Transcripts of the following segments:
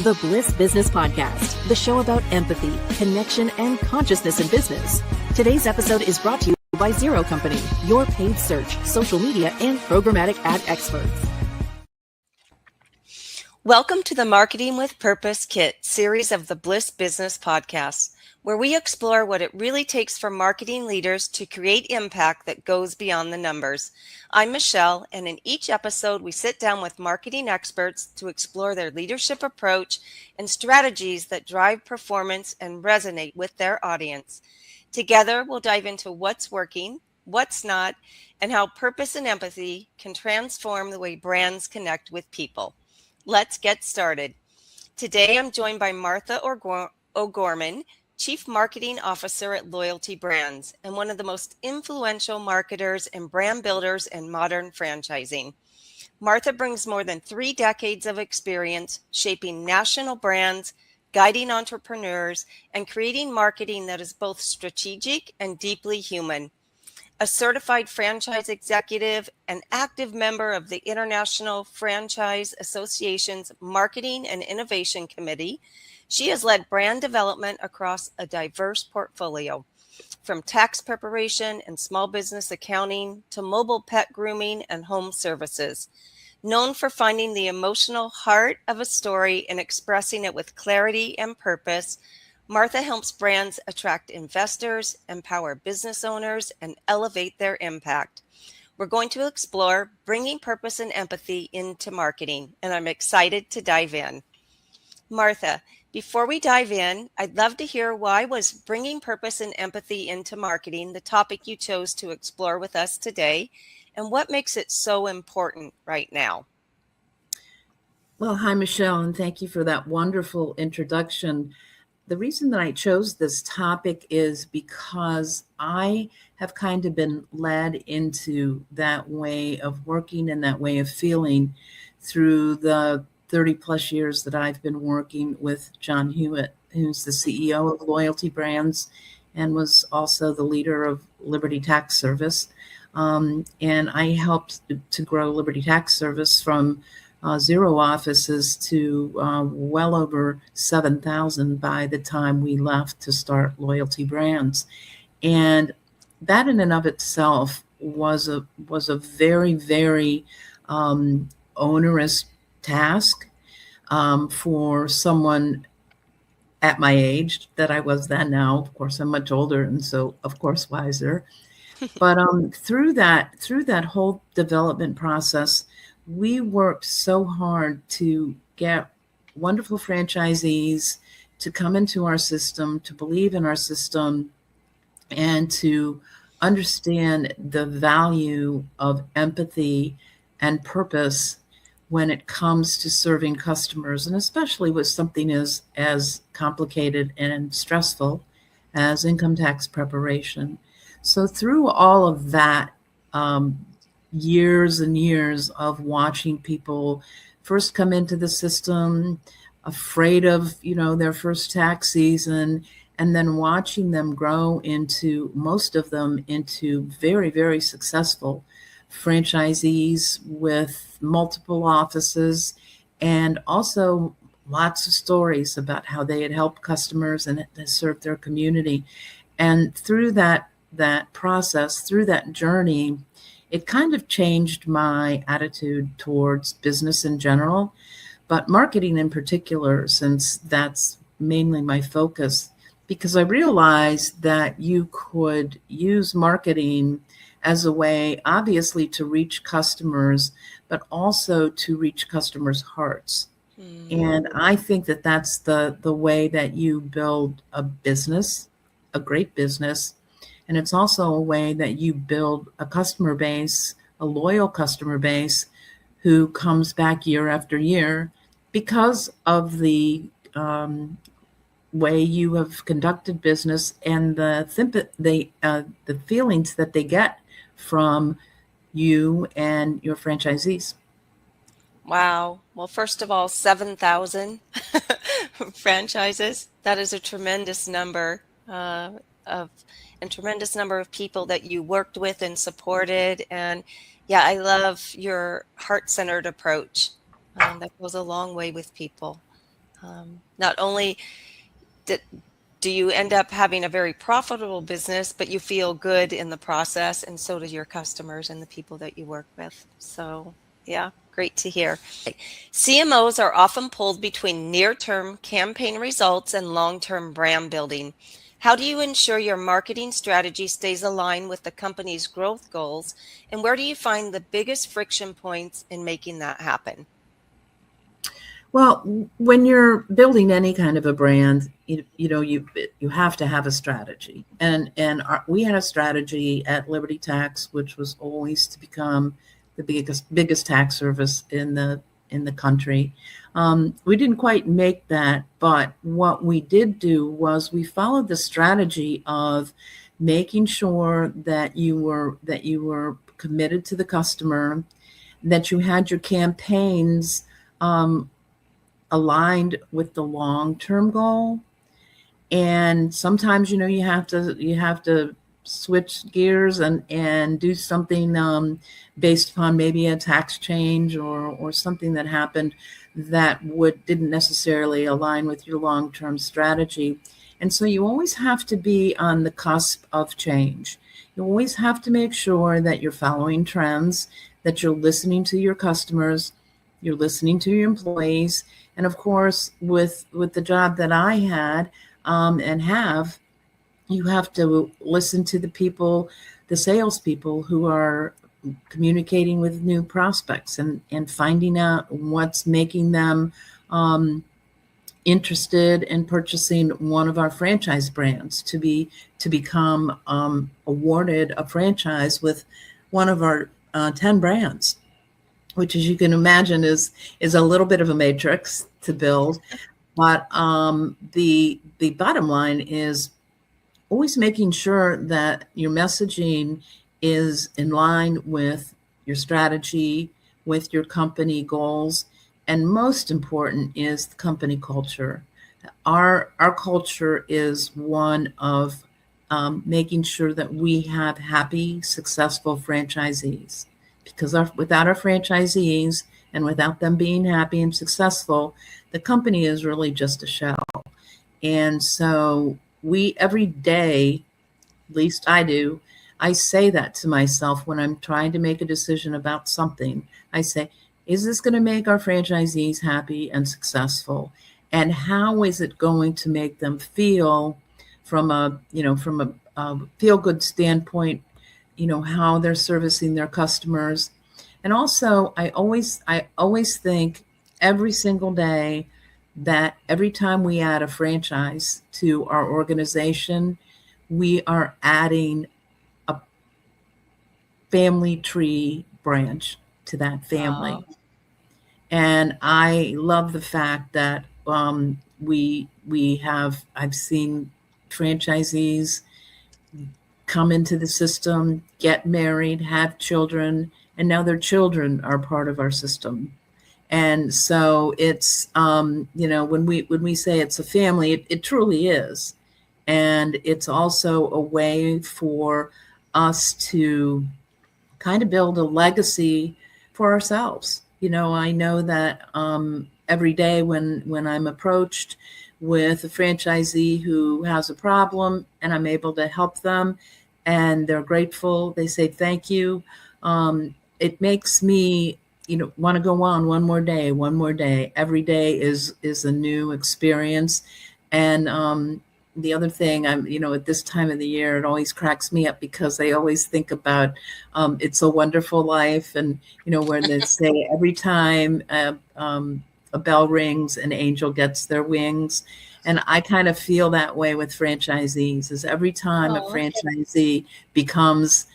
the Bliss Business Podcast, the show about empathy, connection, and consciousness in business. Today's episode is brought to you by Zero Company, your paid search, social media, and programmatic ad experts. Welcome to the Marketing with Purpose Kit series of the Bliss Business Podcast, where we explore what it really takes for marketing leaders to create impact that goes beyond the numbers. I'm Michelle, and in each episode, we sit down with marketing experts to explore their leadership approach and strategies that drive performance and resonate with their audience. Together, we'll dive into what's working, what's not, and how purpose and empathy can transform the way brands connect with people. Let's get started. Today, I'm joined by Martha O'Gorman, Chief Marketing Officer at Loyalty Brands, and one of the most influential marketers and brand builders in modern franchising. Martha brings more than 3 decades of experience shaping national brands, guiding entrepreneurs, and creating marketing that is both strategic and deeply human. A certified franchise executive, an active member of the International Franchise Association's Marketing and Innovation Committee, she has led brand development across a diverse portfolio, from tax preparation and small business accounting to mobile pet grooming and home services. Known for finding the emotional heart of a story and expressing it with clarity and purpose, Martha helps brands attract investors, empower business owners, and elevate their impact. We're going to explore bringing purpose and empathy into marketing, and I'm excited to dive in. Martha, before we dive in, I'd love to hear why was bringing purpose and empathy into marketing the topic you chose to explore with us today, and what makes it so important right now? Well, hi, Michelle, and thank you for that wonderful introduction. The reason that I chose this topic is because I have kind of been led into that way of working and that way of feeling through the 30 plus years that I've been working with John Hewitt, who's the CEO of Loyalty Brands and was also the leader of Liberty Tax Service. And I helped to grow Liberty Tax Service from 0 offices to well over 7,000 by the time we left to start Loyalty Brands. And that in and of itself was a very, very onerous task for someone at my age that I was then. Now, of course, I'm much older and so, of course, wiser. But through that whole development process, we worked so hard to get wonderful franchisees to come into our system, to believe in our system, and to understand the value of empathy and purpose when it comes to serving customers, and especially with something as complicated and stressful as income tax preparation. So through all of that, years and years of watching people first come into the system, afraid of, their first tax season, and then watching them grow into, most of them, into very, very successful franchisees with multiple offices, and also lots of stories about how they had helped customers and served their community. And through that process, through that journey, it kind of changed my attitude towards business in general, but marketing in particular, since that's mainly my focus, because I realized that you could use marketing as a way, obviously, to reach customers, but also to reach customers' hearts. And I think that that's the way that you build a business, a great business. And it's also a way that you build a customer base, a loyal customer base who comes back year after year because of the way you have conducted business and the feelings that they get from you and your franchisees. Wow. Well, first of all, 7,000 franchises. That is a tremendous number tremendous number of people that you worked with and supported. And yeah, I love your heart-centered approach. That goes a long way with people. Not only d- do you end up having a very profitable business, but you feel good in the process, and so do your customers and the people that you work with. So, yeah, great to hear. CMOs are often pulled between near-term campaign results and long-term brand building. How do you ensure your marketing strategy stays aligned with the company's growth goals, and where do you find the biggest friction points in making that happen? Well, when you're building any kind of a brand, you have to have a strategy, we had a strategy at Liberty Tax, which was always to become the biggest tax service in the country. We didn't quite make that, but what we did do was we followed the strategy of making sure that you were committed to the customer, that you had your campaigns aligned with the long-term goal. And sometimes, you have to switch gears and do something based upon maybe a tax change or something that happened that didn't necessarily align with your long-term strategy. And so you always have to be on the cusp of change. You always have to make sure that you're following trends, that you're listening to your customers, you're listening to your employees. And of course, with the job that I had and have, you have to listen to the people, the salespeople who are communicating with new prospects and finding out what's making them interested in purchasing one of our franchise brands to become awarded a franchise with one of our 10 brands, which, as you can imagine, is a little bit of a matrix to build. But the bottom line is always making sure that your messaging is in line with your strategy, with your company goals, and most important is the company culture. Our culture is one of making sure that we have happy, successful franchisees. Because without our franchisees and without them being happy and successful, the company is really just a shell. And so we every day, at least I do, I say that to myself when I'm trying to make a decision about something. I say, is this going to make our franchisees happy and successful? And how is it going to make them feel from a feel good standpoint, how they're servicing their customers. And also I always think every single day that every time we add a franchise to our organization, we are adding a family tree branch to that family. Oh. And I love the fact that I've seen franchisees come into the system, get married, have children, and now their children are part of our system. And so it's, when we say it's a family, it truly is. And it's also a way for us to kind of build a legacy for ourselves. I know that every day when I'm approached with a franchisee who has a problem and I'm able to help them and they're grateful, they say thank you. It makes me, want to go on one more day. Every day is a new experience. And the other thing, at this time of the year, it always cracks me up because I always think about It's a Wonderful Life, and where they say every time a bell rings, an angel gets their wings. And I kind of feel that way with franchisees, is every time a franchisee becomes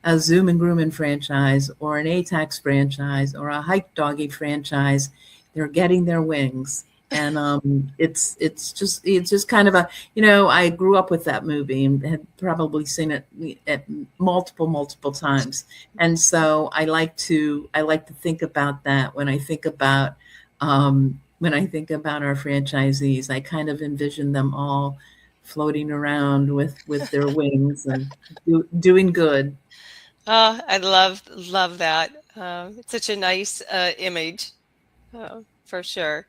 a Zoom and Grooming franchise or an ATAX franchise or a Hike Doggy franchise, they're getting their wings. And it's just kind of I grew up with that movie and had probably seen it at multiple times. And so I like to think about that when I think about our franchisees. I kind of envision them all floating around with their wings and doing good. Oh, I love that. It's such a nice image, for sure.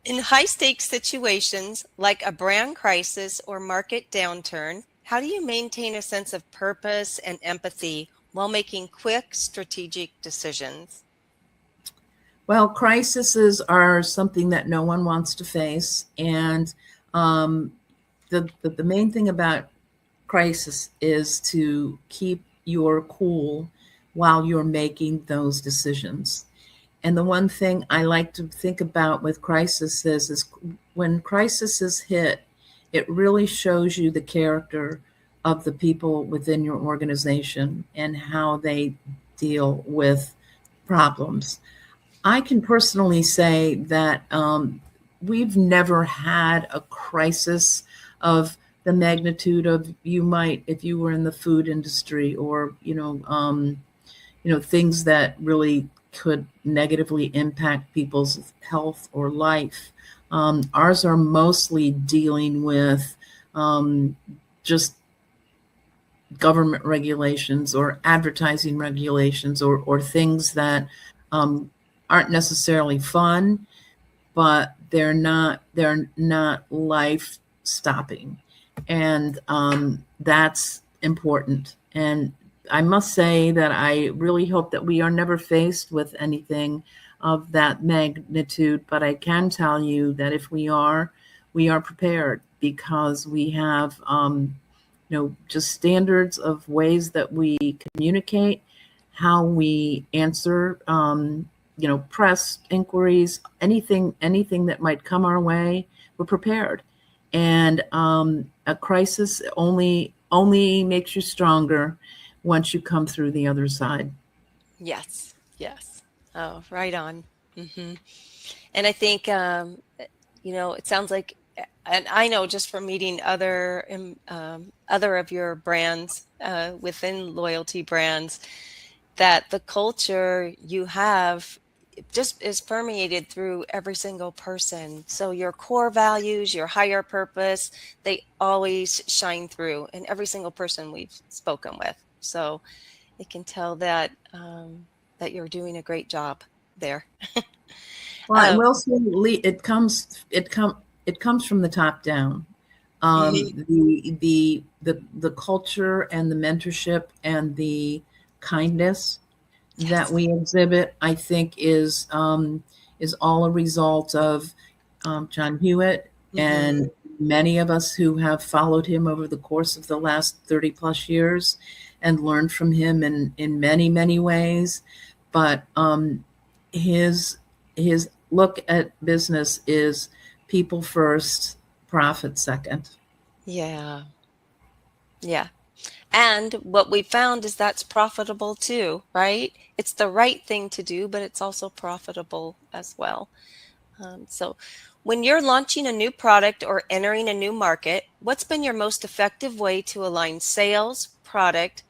In high stakes situations like a brand crisis or market downturn, how do you maintain a sense of purpose and empathy while making quick strategic decisions? Well, crises are something that no one wants to face. And um, the main thing about crisis is to keep your cool while you're making those decisions. And the one thing I like to think about with crisis is when crises hit, it really shows you the character of the people within your organization and how they deal with problems. I can personally say that we've never had a crisis of the magnitude of you might if you were in the food industry or things that really could negatively impact people's health or life. Ours are mostly dealing with just government regulations or advertising regulations or things that aren't necessarily fun, but they're not life stopping, and that's important. And I must say that I really hope that we are never faced with anything of that magnitude, but I can tell you that if we are prepared because we have just standards of ways that we communicate, how we answer press inquiries, anything that might come our way, we're prepared. And a crisis only makes you stronger once you come through the other side. Yes. Oh, right on. hmm And I think, it sounds like, and I know just from meeting other of your brands within loyalty brands, that the culture you have just is permeated through every single person. So your core values, your higher purpose, they always shine through in every single person we've spoken with. So it can tell that that you're doing a great job there. Well, I will say, Lee, it comes from the top down. The culture and the mentorship and the kindness that we exhibit, I think, is all a result of John Hewitt and many of us who have followed him over the course of the last 30 plus years and learned from him in many, many ways. But his look at business is people first, profit second. Yeah. And what we found is that's profitable too, right? It's the right thing to do, but it's also profitable as well. So when you're launching a new product or entering a new market, what's been your most effective way to align sales, product,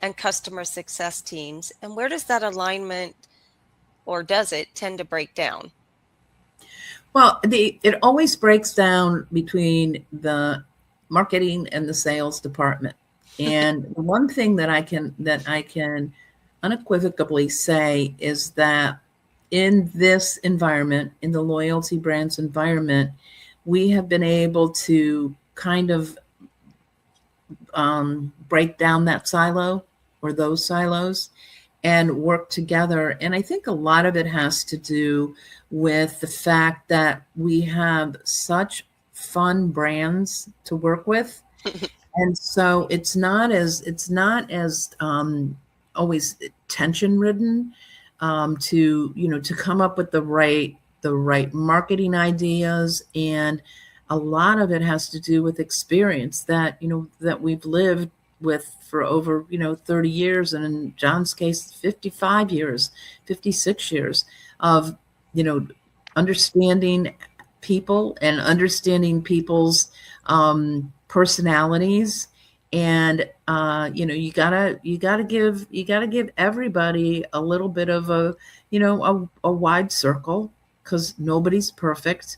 and customer success teams? And where does that alignment, or does it tend to break down? Well, it always breaks down between the marketing and the sales department. And the one thing that I can unequivocally say is that in this environment, in the loyalty brands environment, we have been able to kind of break down that silo or those silos and work together. And I think a lot of it has to do with the fact that we have such fun brands to work with. And so it's not as always tension ridden to come up with the right marketing ideas. And a lot of it has to do with experience that we've lived with for over 30 years, and in John's case 55 years, 56 years of understanding people and understanding people's personalities. And you gotta give everybody a little bit of a wide circle, because nobody's perfect.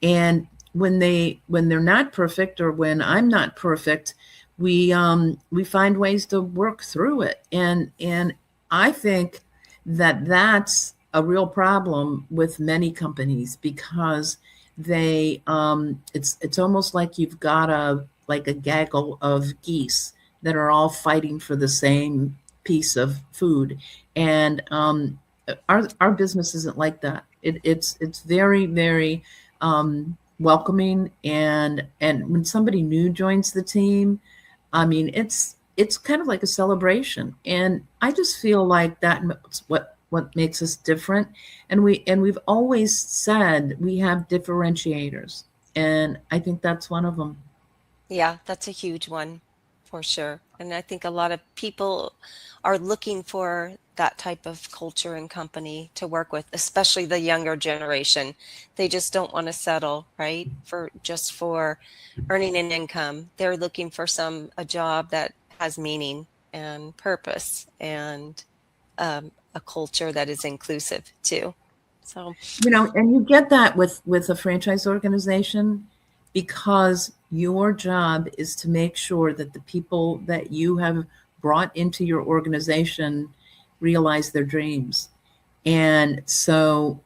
And when they're not perfect, or when I'm not perfect, we find ways to work through it. And I think that that's a real problem with many companies because they it's almost like you've got a gaggle of geese that are all fighting for the same piece of food. And our business isn't like that. It's very, very welcoming, and when somebody new joins the team, I mean, it's kind of like a celebration, and I just feel like that's what makes us different. And we've always said we have differentiators, and I think that's one of them. Yeah, that's a huge one for sure. And I think a lot of people are looking for that type of culture and company to work with, especially the younger generation. They just don't want to settle, right? For earning an income. They're looking for a job that has meaning and purpose, and a culture that is inclusive too. So, And you get that with a franchise organization, because your job is to make sure that the people that you have brought into your organization realize their dreams. And so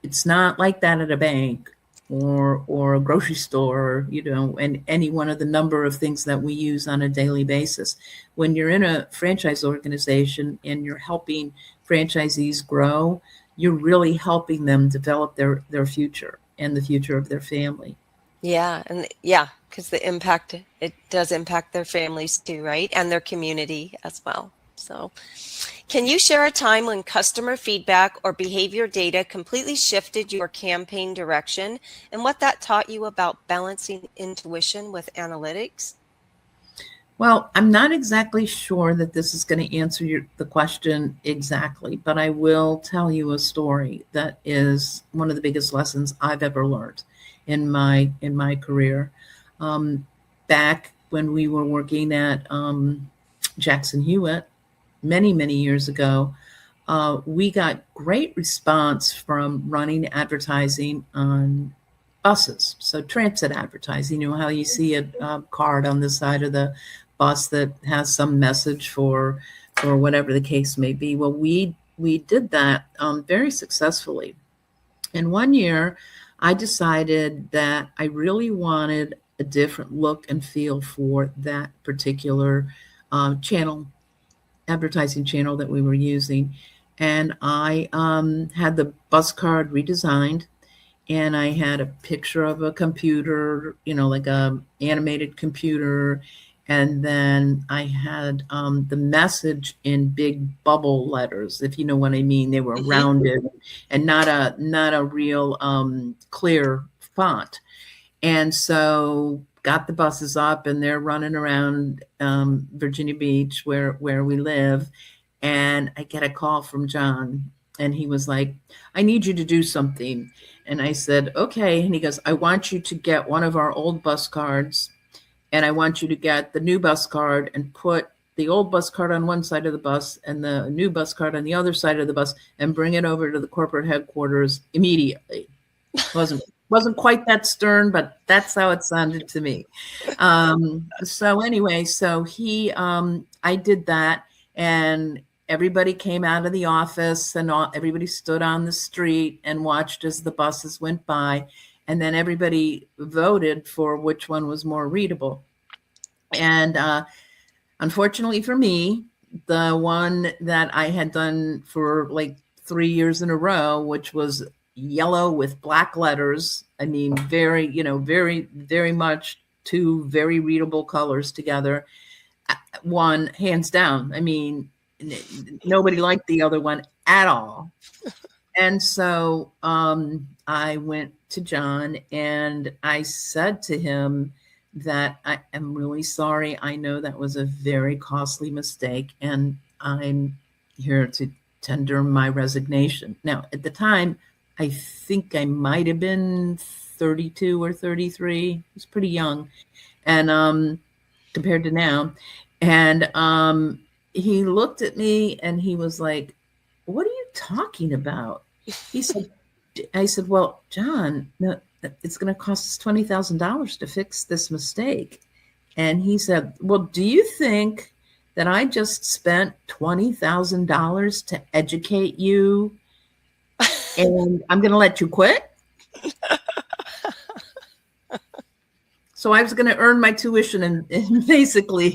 it's not like that at a bank or a grocery store, and any one of the number of things that we use on a daily basis. When you're in a franchise organization and you're helping franchisees grow, you're really helping them develop their future and the future of their family. yeah, because it does impact their families too, right? And their community as well. So, can you share a time when customer feedback or behavior data completely shifted your campaign direction, and what that taught you about balancing intuition with analytics? Well, I'm not exactly sure that this is going to answer the question exactly, but I will tell you a story that is one of the biggest lessons I've ever learned in my career. Back when we were working at Jackson Hewitt many, many years ago, we got great response from running advertising on buses. So transit advertising, how you see a card on the side of the bus that has some message for whatever the case may be. Well, we did that very successfully. And one year I decided that I really wanted a different look and feel for that particular advertising channel that we were using. And I had the bus card redesigned, and I had a picture of a computer, like a animated computer. And then I had the message in big bubble letters, if you know what I mean. They were rounded and not a real clear font. And so got the buses up, and they're running around Virginia Beach where we live. And I get a call from John, and he was like, "I need you to do something." And I said, "Okay." And he goes, "I want you to get one of our old bus cards, and I want you to get the new bus card and put the old bus card on one side of the bus and the new bus card on the other side of the bus, and bring it over to the corporate headquarters immediately." Wasn't quite that stern, but that's how it sounded to me. So anyway, I did that, and everybody came out of the office, and everybody stood on the street and watched as the buses went by. And then everybody voted for which one was more readable. And unfortunately for me, the one that I had done for like 3 years in a row, which was yellow with black letters, I mean, very, very, very much two very readable colors together, won hands down. I mean, nobody liked the other one at all. And so I went to John, and I said to him that I am really sorry. I know that was a very costly mistake, and I'm here to tender my resignation. Now, at the time, I think I might have been 32 or 33. I was pretty young, and compared to now. And he looked at me, and he was like, "What are you talking about?" I said, "Well, John, no, it's going to cost us $20,000 to fix this mistake." And he said, "Well, do you think that I just spent $20,000 to educate you and I'm going to let you quit. So I was going to earn my tuition, and basically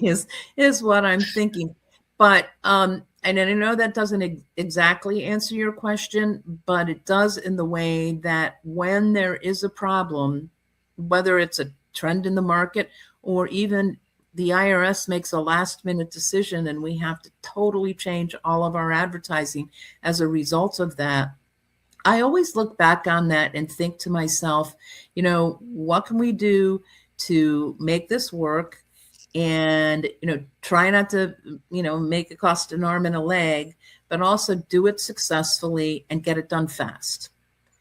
is what I'm thinking. But and I know that doesn't exactly answer your question, but it does in the way that when there is a problem, whether it's a trend in the market or even the IRS makes a last minute decision and we have to totally change all of our advertising as a result of that, I always look back on that and think to myself, what can we do to make this work? And, try not to, make it cost an arm and a leg, but also do it successfully and get it done fast.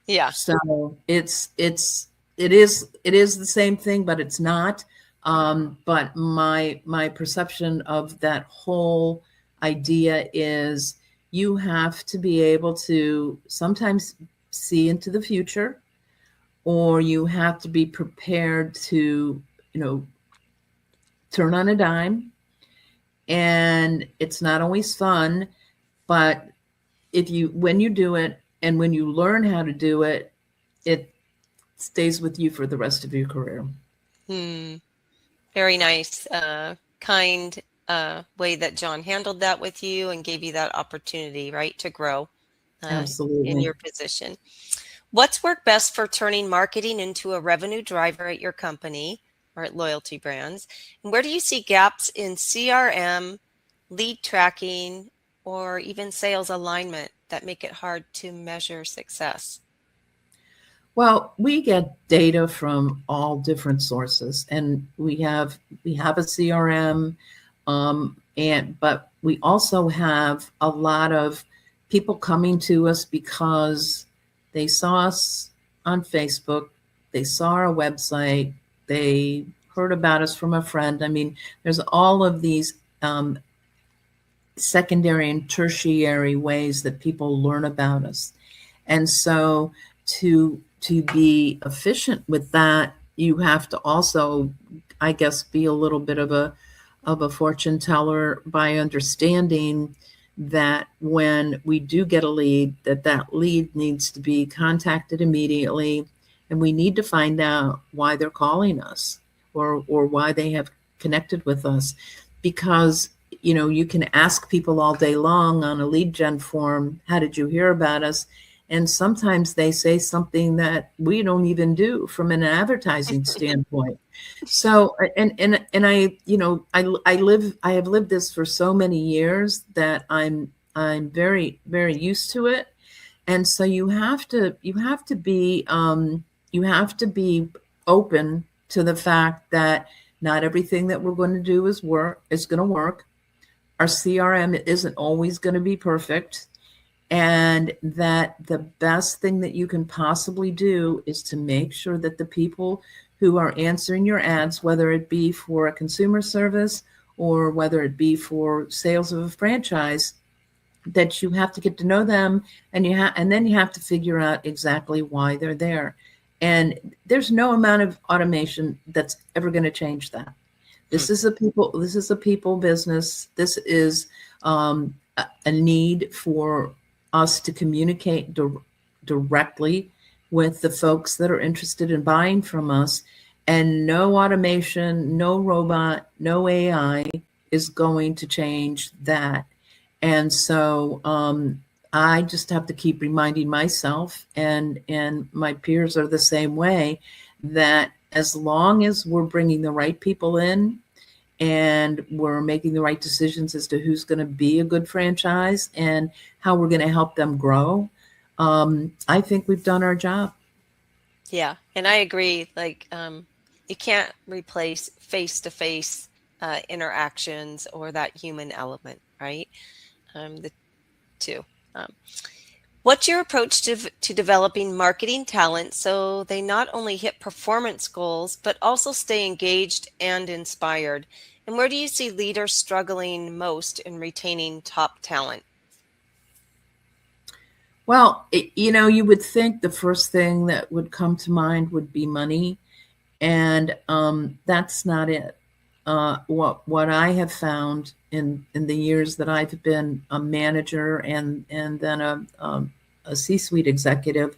Yeah. So it is the same thing, but it's not. But my perception of that whole idea is you have to be able to sometimes see into the future, or you have to be prepared to, turn on a dime. And it's not always fun, but when you do it and when you learn how to do it, it stays with you for the rest of your career. Very nice, kind way that John handled that with you and gave you that opportunity, right, to grow Absolutely. in your position. What's worked best for turning marketing into a revenue driver at your company or at Loyalty Brands? And where do you see gaps in CRM, lead tracking, or even sales alignment that make it hard to measure success? Well, we get data from all different sources, and we have a CRM, but we also have a lot of people coming to us because they saw us on Facebook, they saw our website, they heard about us from a friend. I mean, there's all of these secondary and tertiary ways that people learn about us. And so to be efficient with that, you have to also, I guess, be a little bit of a fortune teller by understanding that when we do get a lead, that lead needs to be contacted immediately, and we need to find out why they're calling us or why they have connected with us. Because you can ask people all day long on a lead gen form, how did you hear about us? And sometimes they say something that we don't even do from an advertising standpoint. So, and I have lived this for so many years that I'm very, very used to it. And so you have to be open to the fact that not everything that we're going to do is going to work. Our CRM isn't always going to be perfect. And that the best thing that you can possibly do is to make sure that the people who are answering your ads, whether it be for a consumer service or whether it be for sales of a franchise, that you have to get to know them, and then you have to figure out exactly why they're there. And there's no amount of automation that's ever going to change that. This is a people business. This is a need for us to communicate directly with the folks that are interested in buying from us. And no automation, no robot, no AI is going to change that. And so I just have to keep reminding myself, and my peers are the same way, that as long as we're bringing the right people in and we're making the right decisions as to who's going to be a good franchise and how we're going to help them grow, I think we've done our job. Yeah, and I agree. Like, you can't replace face-to-face interactions or that human element, right? The two. What's your approach to developing marketing talent so they not only hit performance goals, but also stay engaged and inspired? And where do you see leaders struggling most in retaining top talent? Well, you would think the first thing that would come to mind would be money, and that's not it. What I have found in the years that I've been a manager and then a a C-suite executive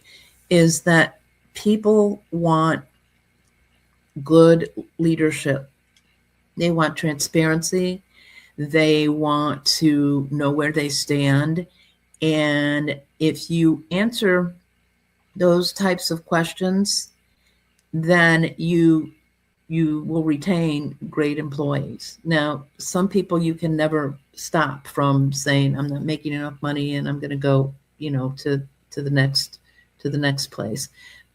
is that people want good leadership. They want transparency. They want to know where they stand. And if you answer those types of questions, then you will retain great employees. Now, some people you can never stop from saying, I'm not making enough money and I'm going to go, to the next place.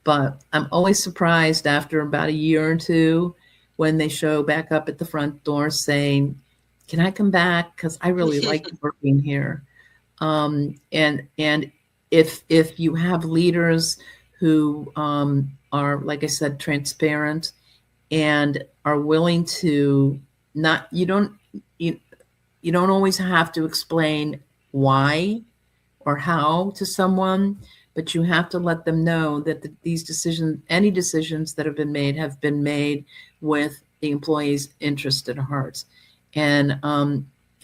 But I'm always surprised after about a year or two when they show back up at the front door saying, can I come back? Because I really like working here. And if you have leaders who are, like I said, transparent and are willing to not, you don't always have to explain why or how to someone, but you have to let them know that these decisions, any decisions that have been made with the employee's interest at heart. And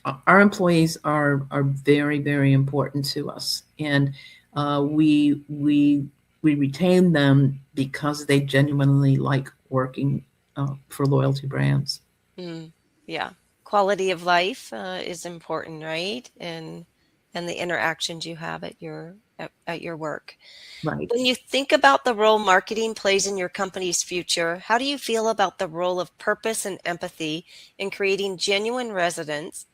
our employees are very, very important to us, and we retain them because they genuinely like working for loyalty brands. Yeah. Quality of life is important, right? And the interactions you have at your work. Right. When you think about the role marketing plays in your company's future, how do you feel about the role of purpose and empathy in creating genuine resonance,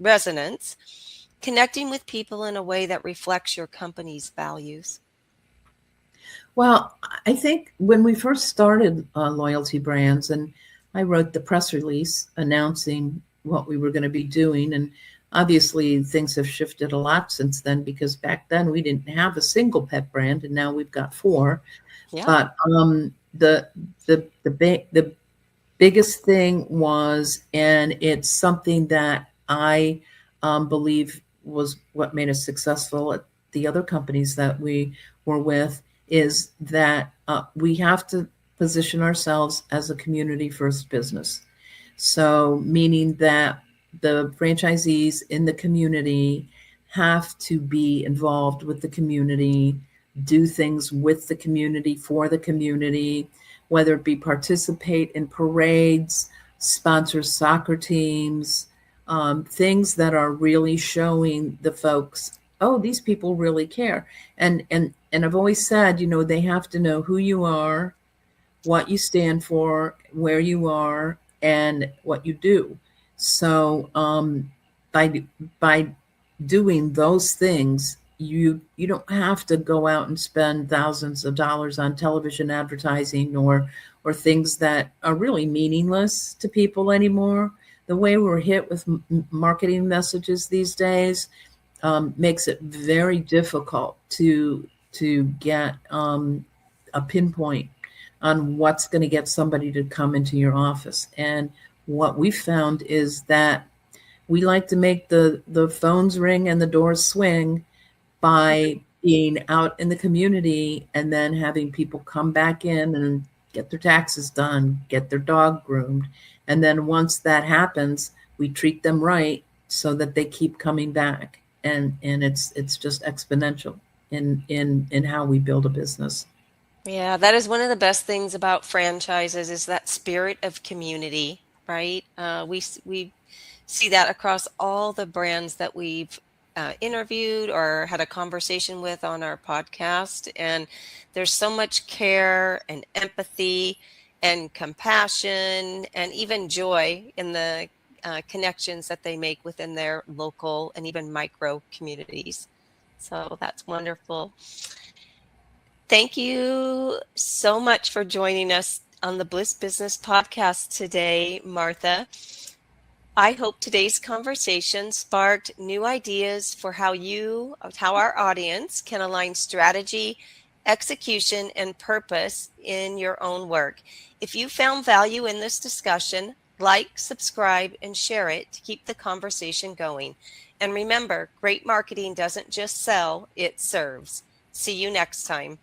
connecting with people in a way that reflects your company's values? Well, I think when we first started Loyalty Brands, and I wrote the press release announcing what we were going to be doing, and obviously things have shifted a lot since then, because back then we didn't have a single pet brand, and now we've got 4. Yeah. But the biggest thing was, and it's something that I believe was what made us successful at the other companies that we were with, is that we have to position ourselves as a community first business. So meaning that the franchisees in the community have to be involved with the community, do things with the community, for the community, whether it be participate in parades, sponsor soccer teams, things that are really showing the folks, oh, these people really care. And I've always said, they have to know who you are, what you stand for, where you are, and what you do. So by doing those things, you don't have to go out and spend thousands of dollars on television advertising or things that are really meaningless to people anymore. The way we're hit with marketing messages these days makes it very difficult to get a pinpoint on what's going to get somebody to come into your office. And what we found is that we like to make the phones ring and the doors swing by being out in the community and then having people come back in and get their taxes done, get their dog groomed. And then once that happens, we treat them right so that they keep coming back. And it's just exponential in how we build a business. Yeah, that is one of the best things about franchises, is that spirit of community, right? We see that across all the brands that we've interviewed or had a conversation with on our podcast. And there's so much care and empathy and compassion and even joy in the connections that they make within their local and even micro communities. So that's wonderful. Thank you so much for joining us on the Bliss Business Podcast today, Martha. I hope today's conversation sparked new ideas for how our audience can align strategy, execution, and purpose in your own work. If you found value in this discussion, like, subscribe, and share it to keep the conversation going. And remember, great marketing doesn't just sell, it serves. See you next time.